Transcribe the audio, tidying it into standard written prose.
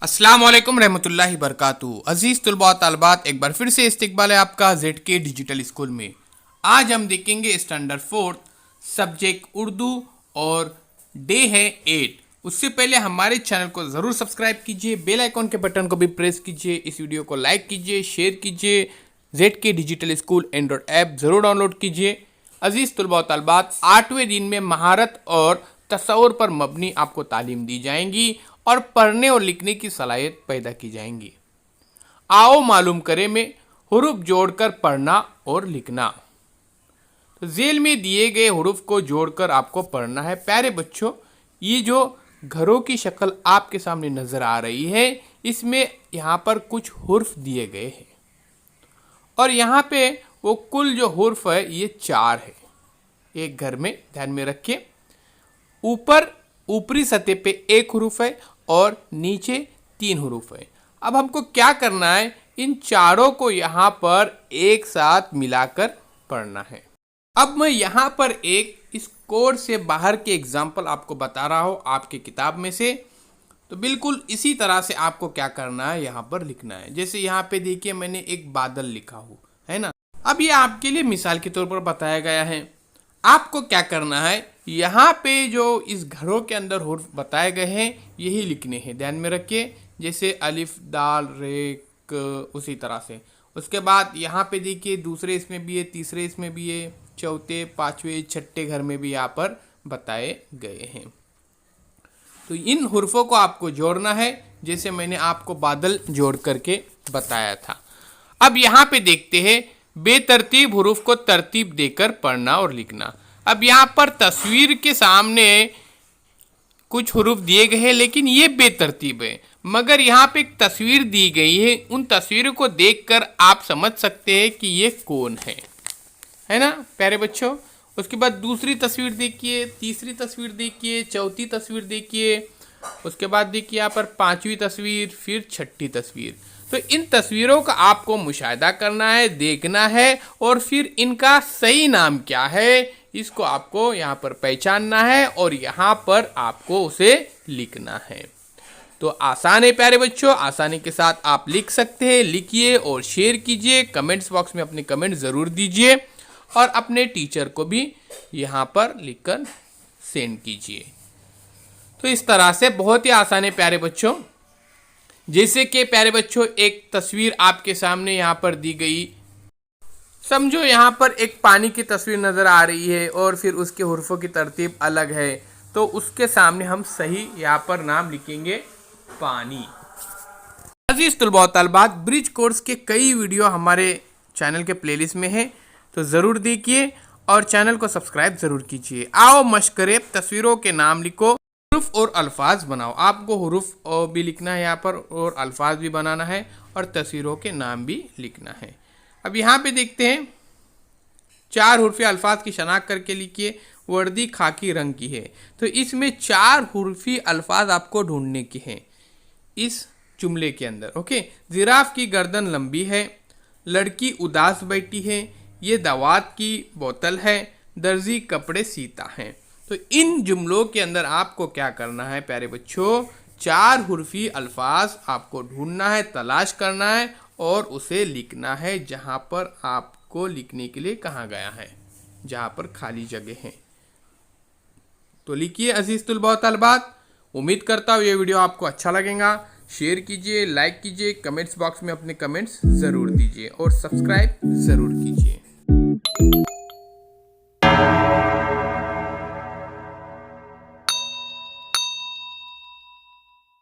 अस्सलाम वालेकुम रहमतुल्लाहि बरकातुहू। अजीज़ तुलबा तालबात, एक बार फिर से इस्तकबाल है आपका ZK डिजिटल स्कूल में। आज हम देखेंगे स्टैंडर्ड 4 सब्जेक्ट उर्दू और डे है 8। उससे पहले हमारे चैनल को ज़रूर सब्सक्राइब कीजिए, बेल आइकॉन के बटन को भी प्रेस कीजिए, इस वीडियो को लाइक कीजिए, शेयर कीजिए। ZK digital school Android app ज़रूर डाउनलोड कीजिए। अजीज़ तुलबा तालबात, 8वें दिन में महारत और तसव्वुर पर मबनी आपको तालीम दी जाएंगी और पढ़ने और लिखने की सलाहियत पैदा की जाएंगी। आओ मालूम करें में हुरूफ जोड़कर पढ़ना और लिखना। तो झेल में दिए गए हुरूफ को जोड़कर आपको पढ़ना है। प्यारे बच्चों, ये जो घरों की शक्ल आपके सामने नज़र आ रही है, इसमें यहाँ पर कुछ हुर्फ दिए गए हैं और यहाँ पे वो कुल जो हुर्फ है ये 4 है। एक घर में ध्यान में रखिए, ऊपर ऊपरी सतह पे एक हुरूफ है और नीचे 3 हुरूफ है। अब हमको क्या करना है, इन चारों को यहाँ पर एक साथ मिलाकर पढ़ना है। अब मैं यहाँ पर एक इस कोड से बाहर के एग्जाम्पल आपको बता रहा हूँ आपके किताब में से। तो बिल्कुल इसी तरह से आपको क्या करना है, यहाँ पर लिखना है। जैसे यहाँ पे देखिए मैंने एक बादल लिखा हूँ, है ना। अब ये आपके लिए मिसाल के तौर पर बताया गया है। आपको क्या करना है, यहाँ पे जो इस घरों के अंदर हुर्फ बताए गए हैं यही लिखने हैं। ध्यान में रखिए, जैसे अलिफ दाल रे क, उसी तरह से। उसके बाद यहाँ पे देखिए दूसरे इसमें भी है, तीसरे इसमें भी है, चौथे पांचवे छठे घर में भी यहाँ पर बताए गए हैं। तो इन हुर्फों को आपको जोड़ना है, जैसे मैंने आपको बादल जोड़ करके बताया था। अब यहाँ पे देखते हैं बेतरतीब हुरूफ को तरतीब देकर पढ़ना और लिखना। अब यहाँ पर तस्वीर के सामने कुछ हुरूफ दिए गए हैं लेकिन ये बेतरतीब है, मगर यहाँ पे एक तस्वीर दी गई है। उन तस्वीरों को देखकर आप समझ सकते हैं कि ये कौन है ना प्यारे बच्चों। उसके बाद दूसरी तस्वीर देखिए, तीसरी तस्वीर देखिए, चौथी तस्वीर देखिए, उसके बाद देखिए यहाँ पर पांचवी तस्वीर, फिर छठी तस्वीर। तो इन तस्वीरों का आपको मुशाहिदा करना है, देखना है और फिर इनका सही नाम क्या है इसको आपको यहाँ पर पहचानना है और यहाँ पर आपको उसे लिखना है। तो आसान है प्यारे बच्चों, आसानी के साथ आप लिख सकते हैं। लिखिए और शेयर कीजिए, कमेंट्स बॉक्स में अपने कमेंट ज़रूर दीजिए और अपने टीचर को भी यहाँ पर लिखकर सेंड कीजिए। तो इस तरह से बहुत ही आसान है प्यारे बच्चों। जैसे कि प्यारे बच्चों एक तस्वीर आपके सामने यहाँ पर दी गई, समझो यहाँ पर एक पानी की तस्वीर नज़र आ रही है और फिर उसके हुर्फों की तरतीब अलग है, तो उसके सामने हम सही यहाँ पर नाम लिखेंगे पानी। अजीज़ तुलबा तालबात, ब्रिज कोर्स के कई वीडियो हमारे चैनल के प्लेलिस्ट में है, तो ज़रूर देखिए और चैनल को सब्सक्राइब ज़रूर कीजिए। आओ मशक करें, तस्वीरों के नाम लिखो, हुरूफ और अल्फाज बनाओ। आपको हुरूफ भी लिखना है यहाँ पर और अल्फाज भी बनाना है और तस्वीरों के नाम भी लिखना है। अब यहाँ पे देखते हैं 4 हुर्फ़ी अल्फाज की शनाख्त करके लिखिए। वर्दी खाकी रंग की है, तो इसमें 4 हुर्फ़ी अल्फाज आपको ढूंढने के हैं इस जुमले के अंदर। ओके, जिराफ की गर्दन लंबी है, लड़की उदास बैठी है, ये दवात की बोतल है, दर्जी कपड़े सीता है। तो इन जुमलों के अंदर आपको क्या करना है प्यारे बच्चों, 4 हुर्फ़ी अल्फाज आपको ढूंढना है, तलाश करना है और उसे लिखना है जहाँ पर आपको लिखने के लिए कहा गया है, जहाँ पर खाली जगह है। तो लिखिए अजीज़ तुलबा तालबात। उम्मीद करता हूँ ये वीडियो आपको अच्छा लगेगा। शेयर कीजिए, लाइक कीजिए, कमेंट्स बॉक्स में अपने कमेंट्स ज़रूर दीजिए और सब्सक्राइब ज़रूर कीजिए।